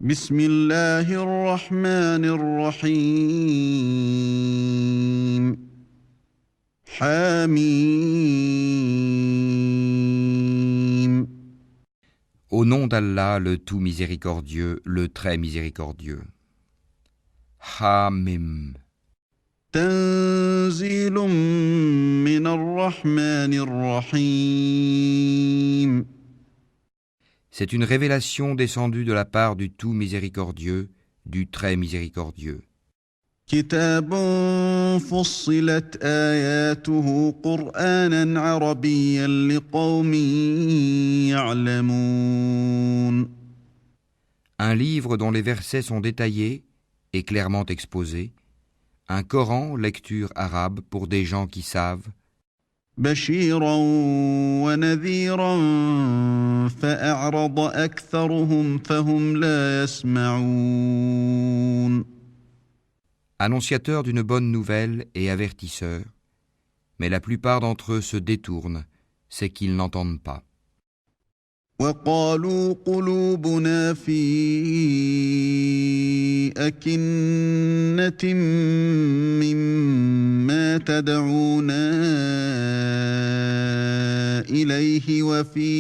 بسم الله الرحمن الرحيم حميم. Au nom d'Allah, le tout miséricordieux, le très miséricordieux. Hamim. تنزيل من الرحمن الرحيم. C'est une révélation descendue de la part du tout miséricordieux, du très miséricordieux. كتاب فصلت آياته قرآنا عربيا لقوم يعلمون. Un livre dont les versets sont détaillés et clairement exposés. Un Coran, lecture arabe pour des gens qui savent. بشيرا ونذيرا فأعرض أكثرهم فهم لا يسمعون. Annonciateur d'une bonne nouvelle et avertisseur, mais la plupart d'entre eux se détournent, c'est qu'ils n'entendent pas. وقالوا قلوبنا في أكنة مما تدعونا إليه وفي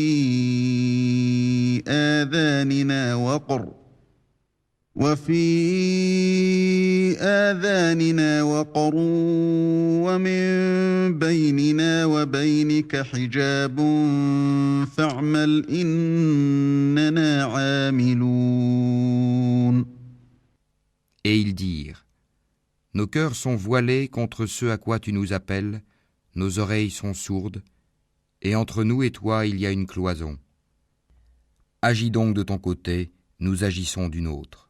آذاننا وقر ومن بيننا وبينك حجاب فاعمل إننا عاملون. Et ils dirent, nos cœurs sont voilés contre ce à quoi tu nous appelles, nos oreilles sont sourdes, et entre nous et toi il y a une cloison. Agis donc de ton côté, nous agissons d'une autre.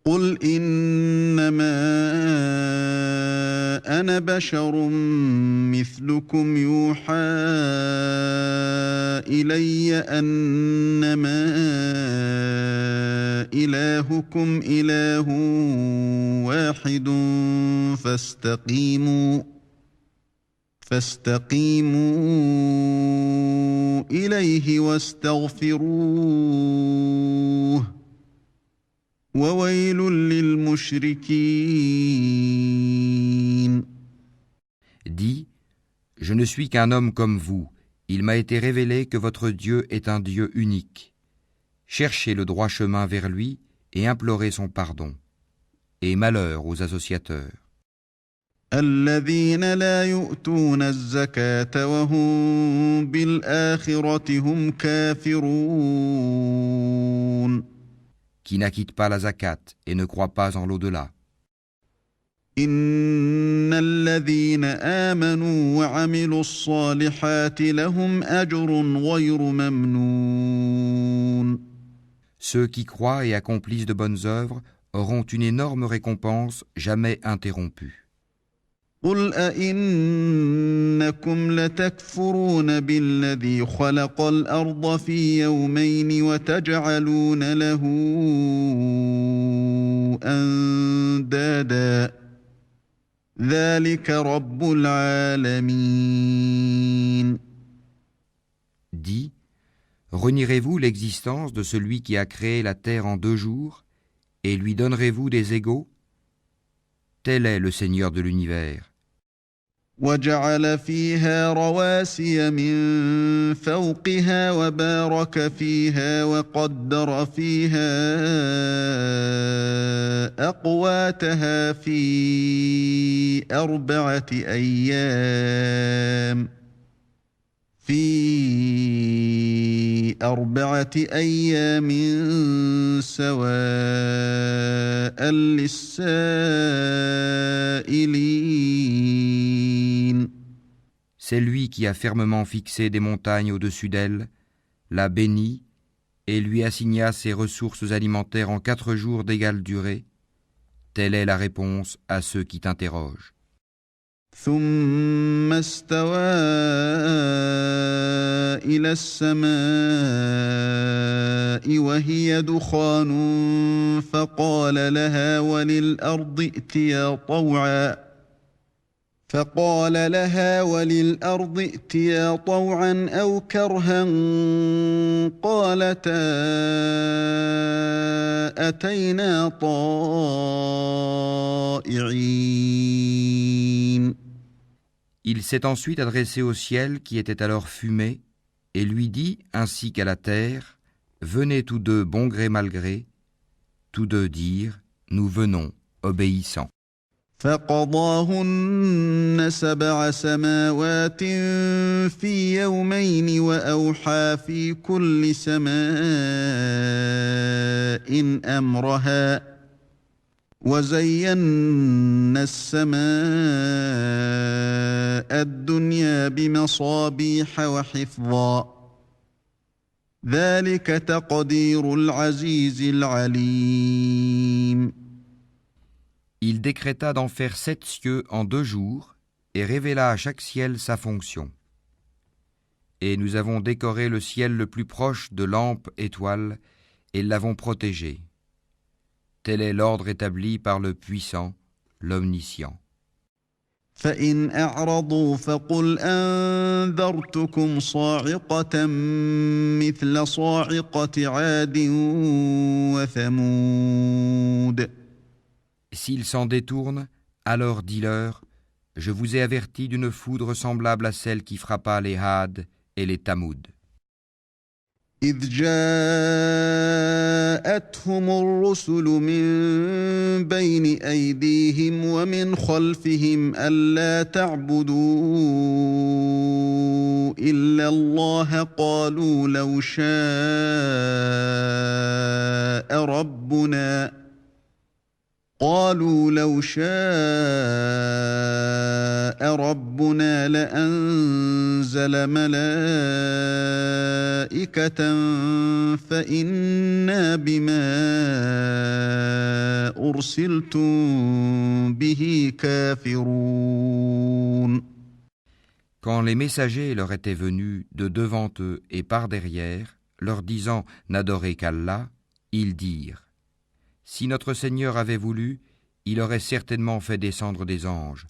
قل إنما أنا بشر مثلكم يوحى إلي أنما إلهكم إله واحد فاستقيموا إليه واستغفروه وويل للمشركين. Dis, je ne suis qu'un homme comme vous, il m'a été révélé que votre Dieu est un Dieu unique. Cherchez le droit chemin vers lui et implorez son pardon. Et malheur aux associateurs. الذين لا يؤتون الزكاة وهم بالآخرة هم كافرون. Qui n'acquittent pas la zakat et ne croient pas en l'au-delà. إن الذين آمنوا وعملوا الصالحات لهم أجر غير ممنون. Ceux qui croient et accomplissent de bonnes œuvres auront une énorme récompense jamais interrompue. قل أئنكم لتكفرون بالذي خلق الأرض في يومين وتجعلون له أندادا ذلك رب العالمين. Dis, renierez-vous l'existence de celui qui a créé la terre en 2 jours et lui donnerez-vous des égaux? Tel est le Seigneur de l'univers. وجعل فيها رواسي من فوقها وبارك فيها وقدر فيها أقواتها في أربعة أيام سواء للسائلين. C'est lui qui a fermement fixé des montagnes au-dessus d'elle, l'a bénie et lui assigna ses ressources alimentaires en 4 jours d'égale durée. Telle est la réponse à ceux qui t'interrogent. ثم استوى إلى السماء وهي دخان فقال لها وللأرض ائتيا طوعا أو كرها قالتا أتينا طائعين. Il s'est ensuite adressé au ciel qui était alors fumé et lui dit, ainsi qu'à la terre, « Venez tous deux bon gré mal gré », tous deux dirent, « Nous venons, obéissants. » فقضاهن 7 سماوات في يومين وأوحى في كل سماء أمرها وزينا السماء الدنيا بمصابيح وحفظا ذلك تقدير العزيز العليم. Il décréta d'en faire 7 cieux en 2 jours et révéla à chaque ciel sa fonction. Et nous avons décoré le ciel le plus proche de lampes étoiles et l'avons protégé. Tel est l'ordre établi par le puissant, l'omniscient. فإن أعرضوا فقل أنذرتكم صاعقة مثل صاعقة عاد وثمود. S'ils s'en détournent, alors dis-leur, je vous ai averti d'une foudre semblable à celle qui frappa les Had et les Tamoud. إذ جاءتهم الرسل من بين أيديهم ومن خلفهم ألا تعبدوا إلا الله قالوا لو شاء ربنا لأنزل ملائكة فإنا بما أرسلتم به كافرون. Quand les messagers leur étaient venus de devant eux et par derrière, leur disant « N'adorez qu'Allah », ils dirent « Si notre Seigneur avait voulu, il aurait certainement fait descendre des anges.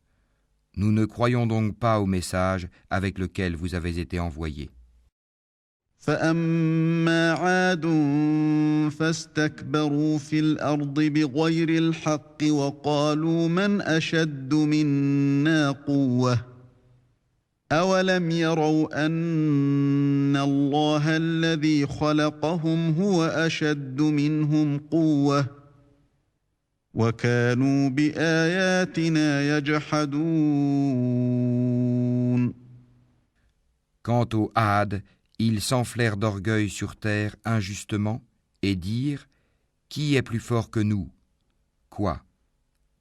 Nous ne croyons donc pas au message avec lequel vous avez été envoyés. » فأما عاد فاستكبروا في الأرض بغير الحق وقالوا من أشد منا قوة أولم يروا أن الله الذي خلقهم هو أشد منهم قوة وكانوا بآياتنا يجحدون. Quant aux Had, ils s'enflèrent d'orgueil sur terre injustement et dirent « Qui est plus fort que nous ?» Quoi ?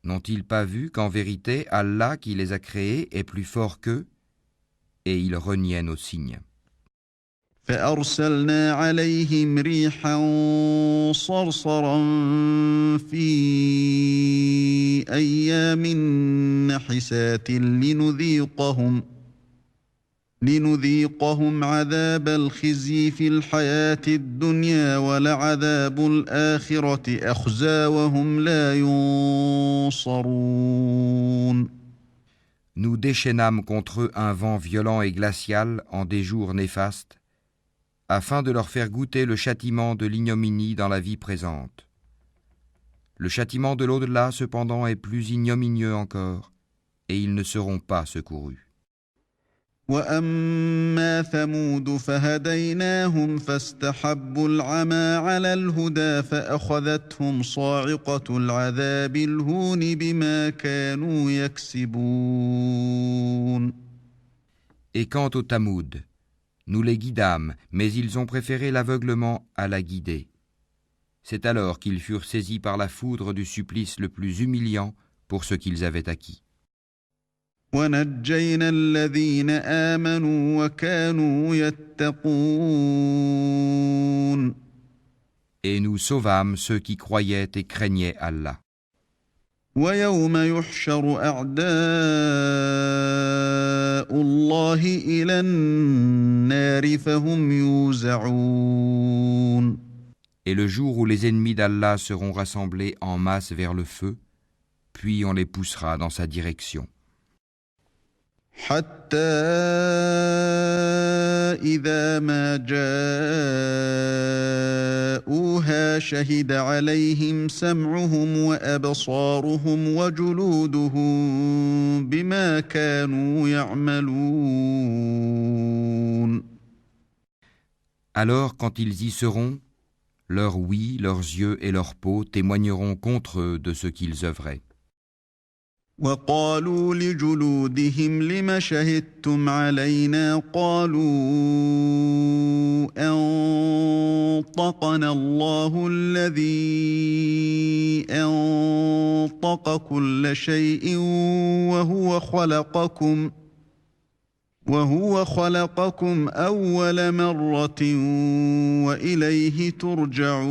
N'ont-ils pas vu qu'en vérité Allah qui les a créés est plus fort qu'eux ? Et ils reniaient nos signes. فأرسلنا عليهم ريحا صرصرا في أيام نحسات لنذيقهم عذاب الخزي في الحياة الدنيا ولعذاب الآخرة أخزى وهم لا ينصرون. Nous déchaînâmes contre eux un vent violent et glacial en des jours néfastes, afin de leur faire goûter le châtiment de l'ignominie dans la vie présente. Le châtiment de l'au-delà, cependant, est plus ignominieux encore, et ils ne seront pas secourus. وأما ثمود فهديناهم فاستحبوا العمى على الهدى فأخذتهم صاعقة العذاب الهون بما كانوا يكسبون. Et quant aux Tamoud, nous les guidâmes, mais ils ont préféré l'aveuglement à la guidée. C'est alors qu'ils furent saisis par la foudre du supplice le plus humiliant pour ce qu'ils avaient acquis. ونجينا الذين آمنوا وكانوا يتقون. Et nous sauvâmes ceux qui croyaient et craignaient Allah. ويوم يحشر أعداء الله إلى النار فهم يوزعون. Et le jour où les ennemis d'Allah seront rassemblés en masse vers le feu, puis on les poussera dans sa direction. حتى إذا ما جاءوها شهد عليهم سمعهم وأبصارهم وجلودهم بما كانوا يعملون. Alors quand ils y seront, leur ouïe, leurs yeux et leur peau témoigneront contre eux de ce qu'ils œuvraient. وقالوا لجلودهم لم شهدتم علينا قالوا أنطقنا الله الذي أنطق كل شيء وهو خلقكم أول مرة وإليه ترجعون.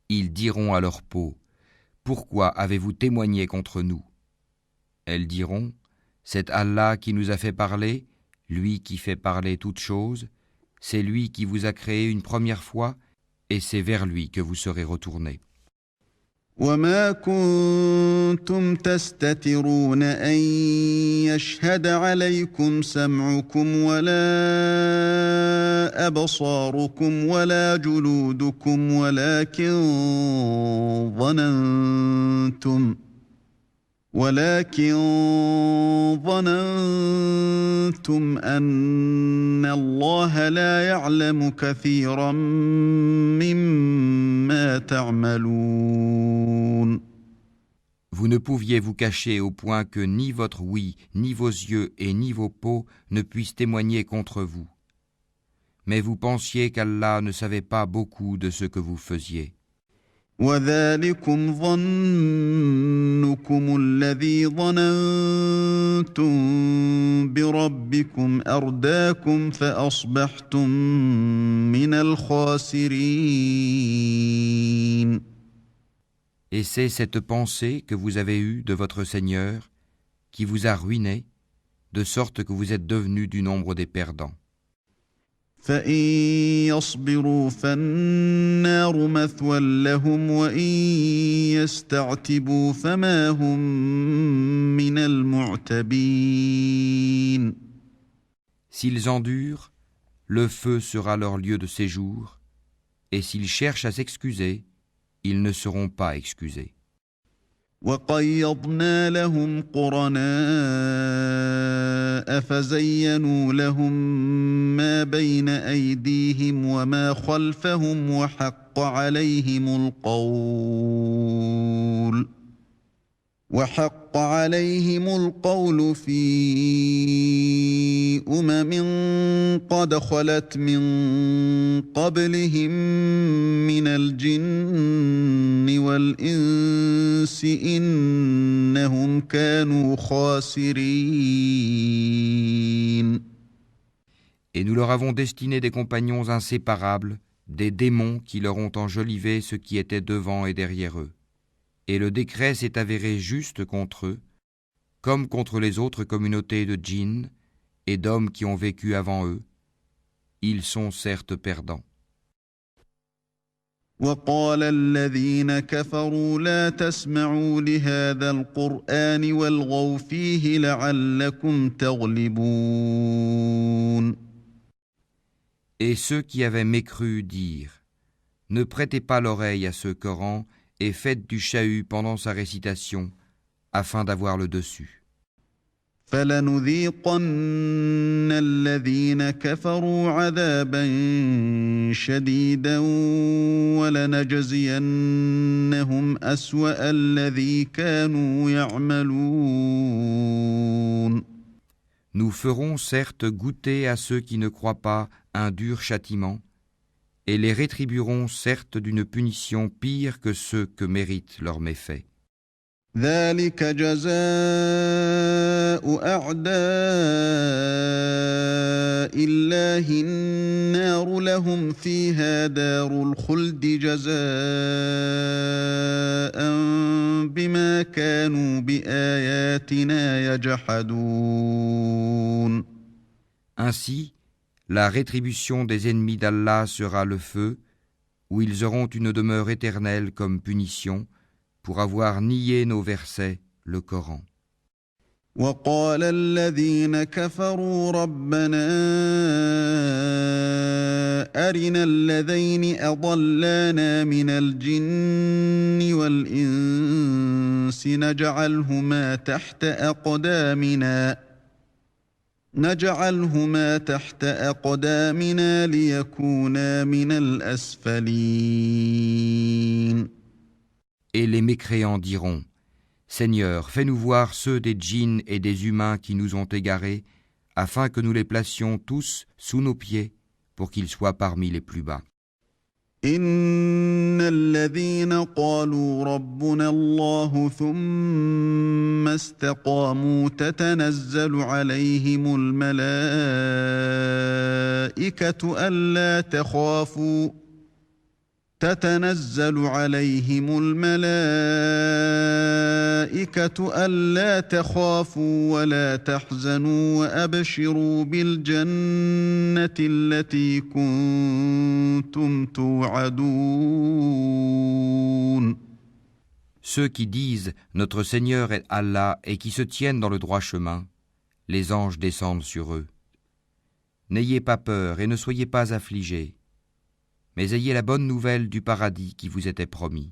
Ils diront à leur peau, pourquoi avez-vous témoigné contre nous? Elles diront, c'est Allah qui nous a fait parler, lui qui fait parler toutes choses, c'est lui qui vous a créé une première fois, et c'est vers lui que vous serez retournés. وما كنتم تستترون أن يشهد عليكم سمعكم ولا أبصاركم ولا جلودكم ولكن ظننتم أن الله لا يعلم كثيرا مما تعملون. Vous ne pouviez vous cacher au point que ni votre ouïe, ni vos yeux et ni vos peaux ne puissent témoigner contre vous. Mais vous pensiez qu'Allah ne savait pas beaucoup de ce que vous faisiez. وذلكم ظنكم الذي ظننتم بربكم أرداكم فأصبحتم من الخاسرين. Et c'est cette pensée que vous avez eue de votre Seigneur qui vous a ruiné, de sorte que vous êtes devenus du nombre des perdants. فإن يصبروا فالنار مثوى لهم وإن يستعتبوا فما هم من المعتبين. S'ils endurent, le feu sera leur lieu de séjour, et s'ils cherchent à s'excuser, ils ne seront pas excusés. وقيضنا لهم قرناء فزينوا لهم ما بين أيديهم وما خلفهم وحق عليهم القول في قد خلت من قبلهم من الجن والإنس إنهم كانوا خاسرين. Et nous leur avons destiné des compagnons inséparables, des démons qui leur ont enjolivé ce qui était devant et derrière eux. Et le décret s'est avéré juste contre eux, comme contre les autres communautés de djinns et d'hommes qui ont vécu avant eux. Ils sont certes perdants. وقال الذين كفروا لا تسمعوا لهذا القرآن والغوا فيه لعلكم تغلبون. Et ceux qui avaient mécru dirent, ne prêtez pas l'oreille à ce Coran et faites du chahut pendant sa récitation, afin d'avoir le dessus. فلنذيقن الذين كفروا عذابا شديدا ولنجزينهم أسوأ الذي كانوا يعملون. Nous ferons certes goûter à ceux qui ne croient pas un dur châtiment, et les rétribuerons certes d'une punition pire que ceux que méritent leurs méfaits. ذلك جزاء أعداء الله النار لهم فيها دار الخلد جزاء بما كانوا بآياتنا يجحدون. Ainsi, la rétribution des ennemis d'Allah sera le feu, où ils auront une demeure éternelle comme punition, pour avoir nié nos versets, le Coran. وقال الذين كفروا ربنا أرنا الذين أضلانا من الجن والإنس نجعلهما تحت أقدامنا ليكونا من الأسفلين. Et les mécréants diront, Seigneur, fais-nous voir ceux des djinns et des humains qui nous ont égarés, afin que nous les placions tous sous nos pieds, pour qu'ils soient parmi les plus bas. إن الذين قالوا ربنا الله ثم استقاموا تتنزل عليهم الملائكة ألا تخافوا ولا تحزنوا وأبشروا بالجنة التي كنتم توعدون. Ceux qui disent « Notre Seigneur est Allah » et qui se tiennent dans le droit chemin, les anges descendent sur eux. N'ayez pas peur et ne soyez pas affligés, mais ayez la bonne nouvelle du paradis qui vous était promis.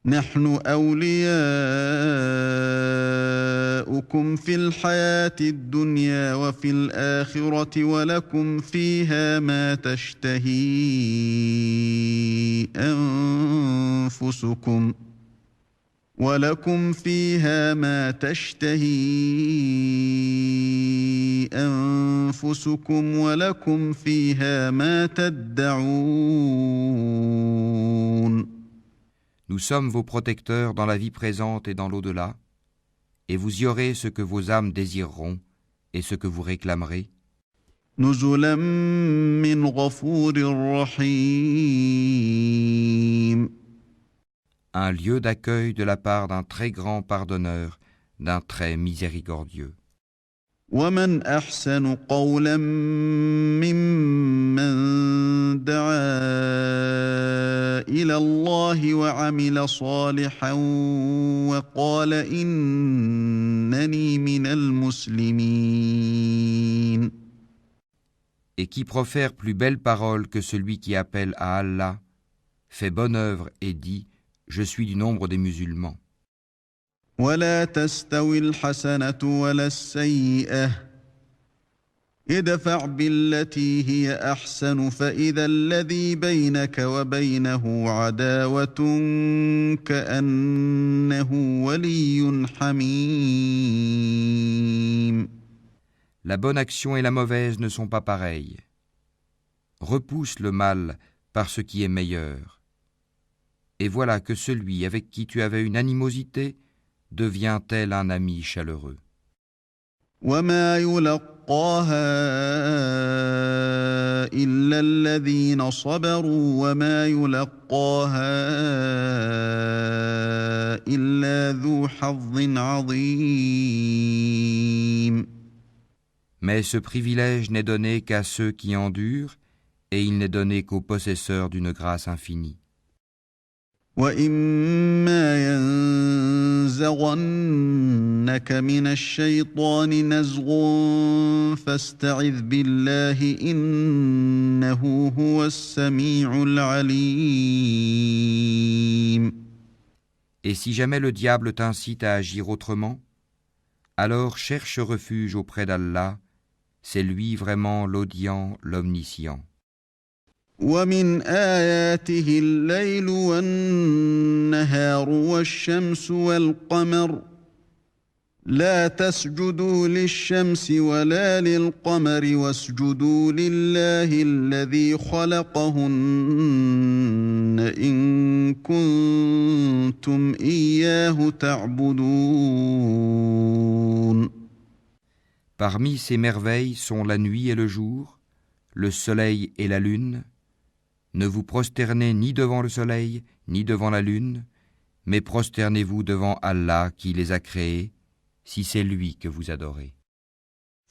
نحن أولياؤكم في الحياة الدنيا وفي الآخرة ولكم فيها ما تشتهي أنفسكم ولكم فيها ما تدعون. Nous sommes vos protecteurs dans la vie présente et dans l'au-delà, et vous y aurez ce que vos âmes désireront et ce que vous réclamerez. نزلا من غفور رحيم. Un lieu d'accueil de la part d'un très grand pardonneur, d'un très miséricordieux. ومن أحسن قولا ممن دعا إلى الله وعمل صالحا وقال إنني من المسلمين. Et qui profère plus belle parole que celui qui appelle à Allah, fait bonne œuvre et dit « Je suis du nombre des musulmans ». ولا تستوي الحسنة ولا السيئة ادفع بالتي هي أحسن فإذا الذي بينك وبينه عداوة كأنه ولي حميم. La bonne action et la mauvaise ne sont pas pareilles. Repousse le mal par ce qui est meilleur. Et voilà que celui avec qui tu avais une animosité devient tel un ami chaleureux. وما يلقاها إلا الذين صبروا وما يلقاها إلا ذو حظ عظيم. Mais ce privilège n'est donné qu'à ceux qui endurent, et il n'est donné qu'aux possesseurs d'une grâce infinie. وإما ينزغنك من الشيطان نزغ فاستعذ بالله إنه هو السميع العليم. Et si jamais le diable t'incite à agir autrement, alors cherche refuge auprès d'Allah, c'est lui vraiment l'audient, l'omniscient. ومن آياته الليل والنهار والشمس والقمر لا تسجدوا للشمس ولا للقمر واسجدوا لله الذي خلقهن إن كنتم إياه تعبدون. Parmi ces merveilles sont la nuit et le jour, le soleil et la lune. Ne vous prosternez ni devant le soleil, ni devant la lune, mais prosternez-vous devant Allah qui les a créés, si c'est lui que vous adorez.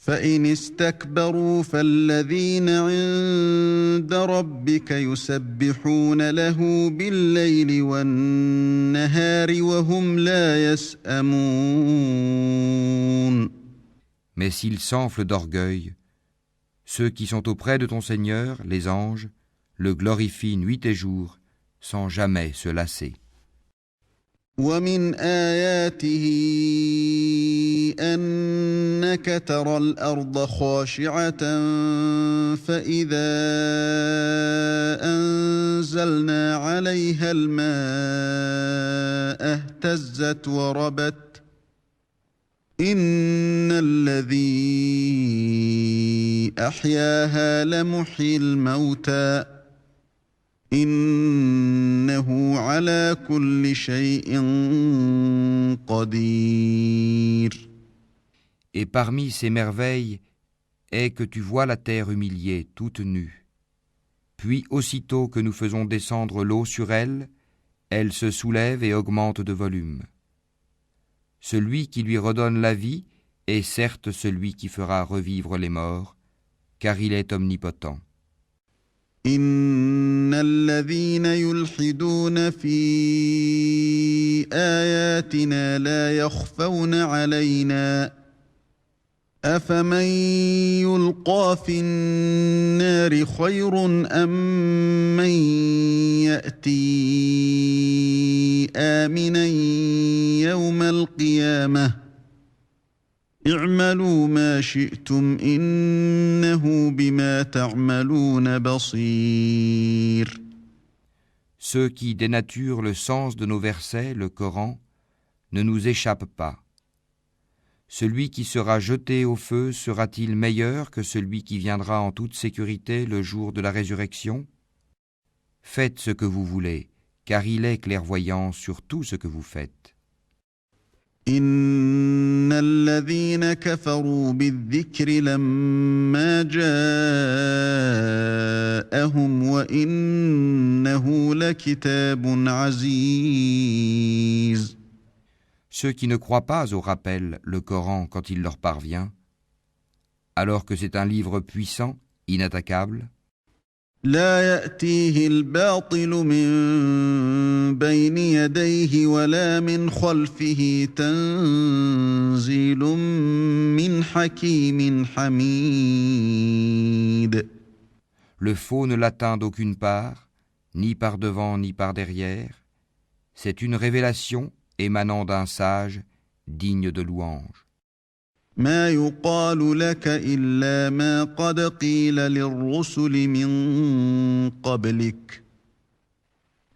فإن استكبروا فالذين عند ربك يسبحون له بالليل والنهار وهم لا يسأمون. Mais s'ils s'enflent d'orgueil, ceux qui sont auprès de ton Seigneur, les anges, le glorifient nuit et jour, sans jamais se lasser. ومن آياته أنك ترى الأرض خاشعة فإذا أنزلنا عليها الماء اهتزت وربت إن الذي أحياها لمحيي الموتى إنه على كل شيء قدير. Et parmi ces merveilles est que tu vois la terre humiliée, toute nue. Puis aussitôt que nous faisons descendre l'eau sur elle, elle se soulève et augmente de volume. Celui qui lui redonne la vie est certes celui qui fera revivre les morts, car il est omnipotent. إن الذين يلحدون في آياتنا لا يخفون علينا أفمن يلقى في النار خير أم من يأتي آمنا يوم القيامة اعملوا ما شئتم إنه بما تعملون بصير. Ceux qui dénaturent le sens de nos versets, le Coran, ne nous échappent pas. Celui qui sera jeté au feu sera-t-il meilleur que celui qui viendra en toute sécurité le jour de la résurrection ? Faites ce que vous voulez, car il est clairvoyant sur tout ce que vous faites. إن الذين كفروا بالذكر لما جاءهم وإنه لكتاب عزيز. Ceux qui ne croient pas au rappel, le Coran, quand il leur parvient, alors que c'est un livre puissant, inattaquable, لا يأتيه الباطل من بين يديه ولا من خلفه تنزيل من حكيم حميد. le faux ne l'atteint d'aucune part, ni par devant ni par derrière. C'est une révélation émanant d'un sage, digne de louange. ما يقال لك إلا ما قد قيل للرسل من قبلك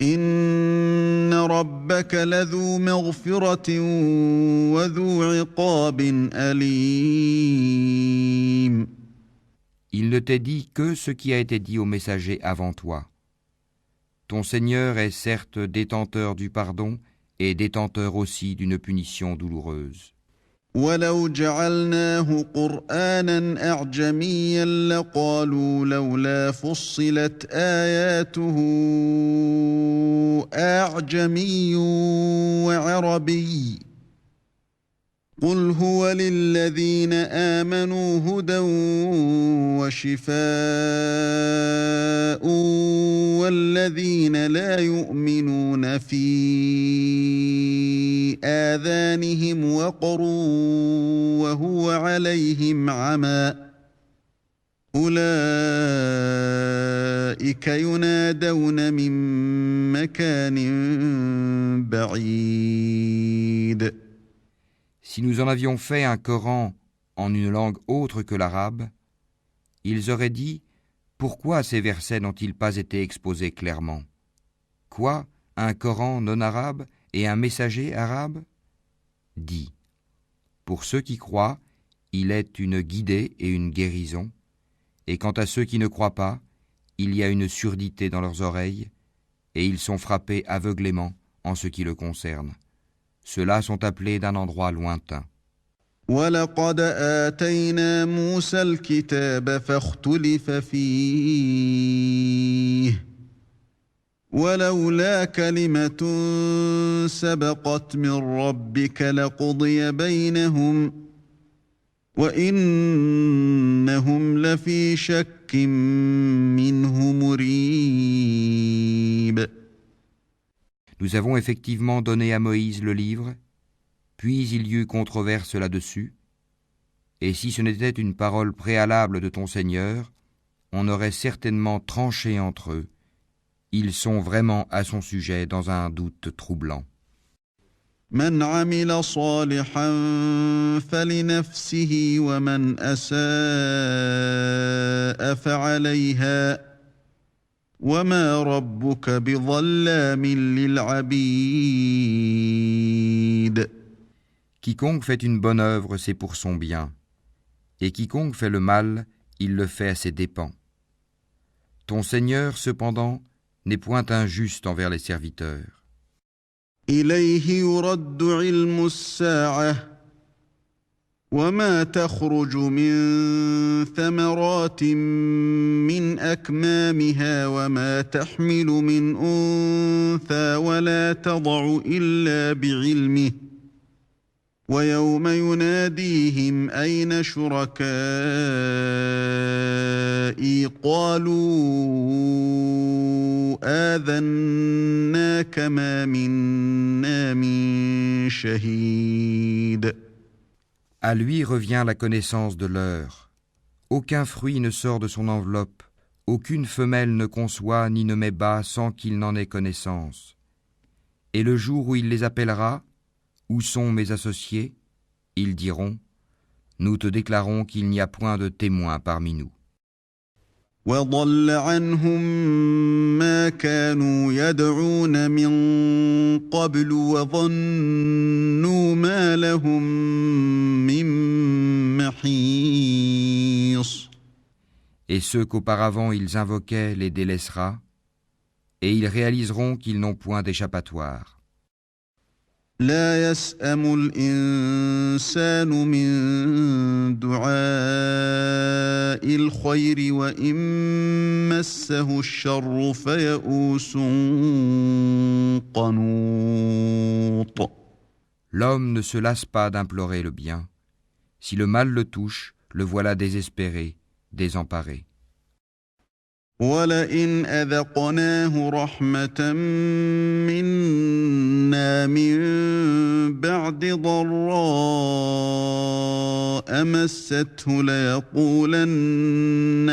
إن ربك لذو مغفرة وذو عقاب أليم. Il ne t'est dit que ce qui a été dit aux messagers avant toi. Ton Seigneur est certes détenteur du pardon et détenteur aussi d'une punition douloureuse. ولو جعلناه قرآنا أعجميا لقالوا لولا فصلت آياته أعجمي وعربي قل هو للذين آمنوا هدى وشفاء والذين لا يؤمنون في آذانهم وقر وهو عليهم عمى أولئك ينادون من مكان بعيد. Si nous en avions fait un Coran en une langue autre que l'arabe, ils auraient dit « Pourquoi ces versets n'ont-ils pas été exposés clairement ? Quoi, un Coran non arabe et un messager arabe ?» Dis « Pour ceux qui croient, il est une guidée et une guérison, et quant à ceux qui ne croient pas, il y a une surdité dans leurs oreilles, et ils sont frappés aveuglément en ce qui le concerne. Ceux-là sont appelés d'un endroit lointain. وَلَقَدْ آتَيْنَا مُوسَى الْكِتَابَ فَاخْتُلِفَ فِيهِ وَلَوْلَا كَلِمَةٌ سَبَقَتْ مِنْ رَبِّكَ لَقُضِيَ بَيْنَهُمْ وإنهم لفي شك منه مريب. Nous avons effectivement donné à Moïse le livre, puis il y eut controverse là-dessus, et si ce n'était une parole préalable de ton Seigneur, on aurait certainement tranché entre eux. Ils sont vraiment à son sujet dans un doute troublant. من عمل صالحا فلنفسه ومن أساء فعليها وما ربك بظلام للعبيد. Quiconque fait une bonne œuvre, c'est pour son bien, et quiconque fait le mal, il le fait à ses dépens. Ton Seigneur, cependant, n'est point injuste envers les serviteurs. إليه يرد علم الساعة وما تخرج من ثمرات من أكمامها وما تحمل من أنثى ولا تضع إلا بعلمه ويوم يناديهم أين شركائي قالوا آذناك ما منا من شهيد. À lui revient la connaissance de l'heure. Aucun fruit ne sort de son enveloppe, aucune femelle ne conçoit ni ne met bas sans qu'il n'en ait connaissance. Et le jour où il les appellera, où sont mes associés? Ils diront, nous te déclarons qu'il n'y a point de témoin parmi nous. وضل عنهم ما كانوا يدعون من قبل وظنوا ما لهم من محيص. Et ceux qu'auparavant ils invoquaient les délaissera, et ils réaliseront qu'ils n'ont point d'échappatoire. لا يسأم الإنسان من دعاء الخير وإن مسه الشر فيئوس قنوط. L'homme ne se lasse pas d'implorer le bien. Si le mal le touche, le voilà désespéré, désemparé. ولئن أذقناه رحمة منا من بعد ضراء مسته ليقولن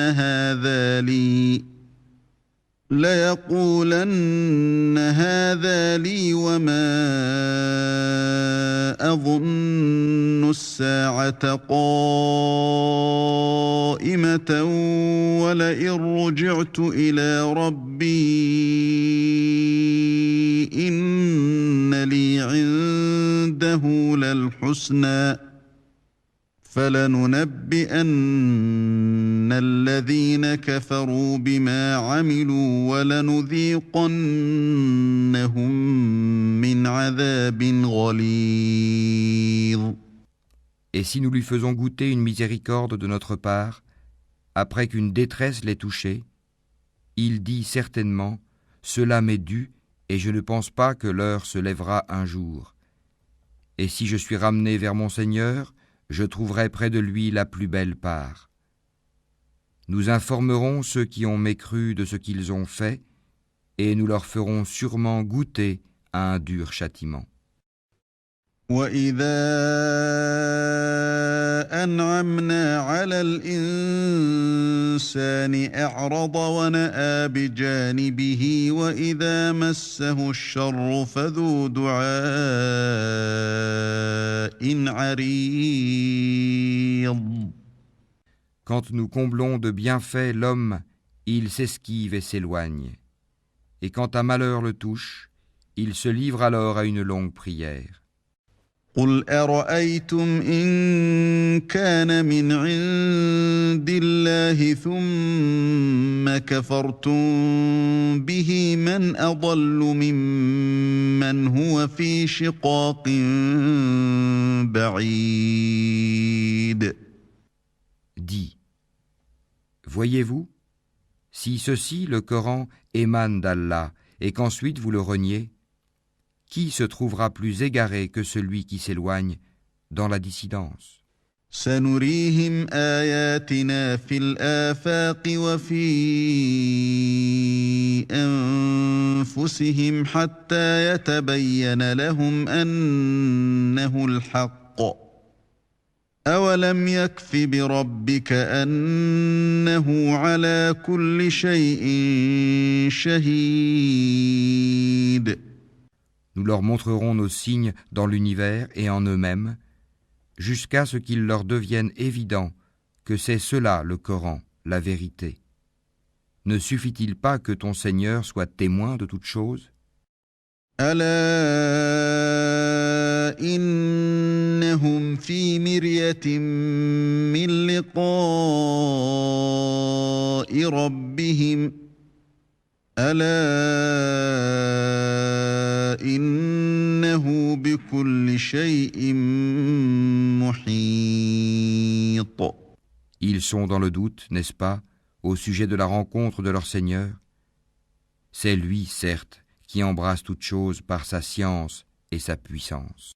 هذا لي وما أظن الساعة قائمة ولئن رجعت إلى ربي إن لي عنده للحسنى فلننبئن الذين كفروا بما عملوا ولنذيقنهم من عذاب غليظ. Et si nous lui faisons goûter une miséricorde de notre part, après qu'une détresse l'ait touché, il dit certainement « Cela m'est dû, et je ne pense pas que l'heure se lèvera un jour. Et si je suis ramené vers mon Seigneur, je trouverai près de lui la plus belle part. Nous informerons ceux qui ont mécru de ce qu'ils ont fait, et nous leur ferons sûrement goûter à un dur châtiment. » وَإِذَا أَنْعَمْنَا عَلَى الْإِنسَانِ أَعْرَضَ وَنَأَىٰ بِجَانِبِهِ وَإِذَا مَسَّهُ الشَّرُّ فَذُو دُعَاءٍ عَرِيضٍ. Quand nous comblons de bienfaits l'homme, il s'esquive et s'éloigne. Et quand un malheur le touche, il se livre alors à une longue prière. قُلْ أَرَأَيْتُمْ إِنْ كَانَ مِنْ عِنْدِ اللَّهِ ثُمَّ كَفَرْتُمْ بِهِ مَنْ أَضَلُّ مِمَّنْ هُوَ فِي شِقَاقٍ بَعِيدٍ. Dis, voyez-vous, si ceci, le Coran, émane d'Allah, et qu'ensuite vous le reniez, qui se trouvera plus égaré que celui qui s'éloigne dans la dissidence? سنريهم آياتنا في الآفاق وفي أنفسهم حتى يتبين لهم أنه الحق أولم يكف بربك أنه على كل شيء شهيد. Nous leur montrerons nos signes dans l'univers et en eux-mêmes, jusqu'à ce qu'il leur devienne évident que c'est cela le Coran, la vérité. Ne suffit-il pas que ton Seigneur soit témoin de toutes choses ? ألا إنهم في مرية من لقاء ربهم ألا إنه بكل شيء محيط. Ils sont dans le doute, n'est-ce pas, au sujet de la rencontre de leur Seigneur ? C'est lui, certes, qui embrasse toutes choses par sa science et sa puissance.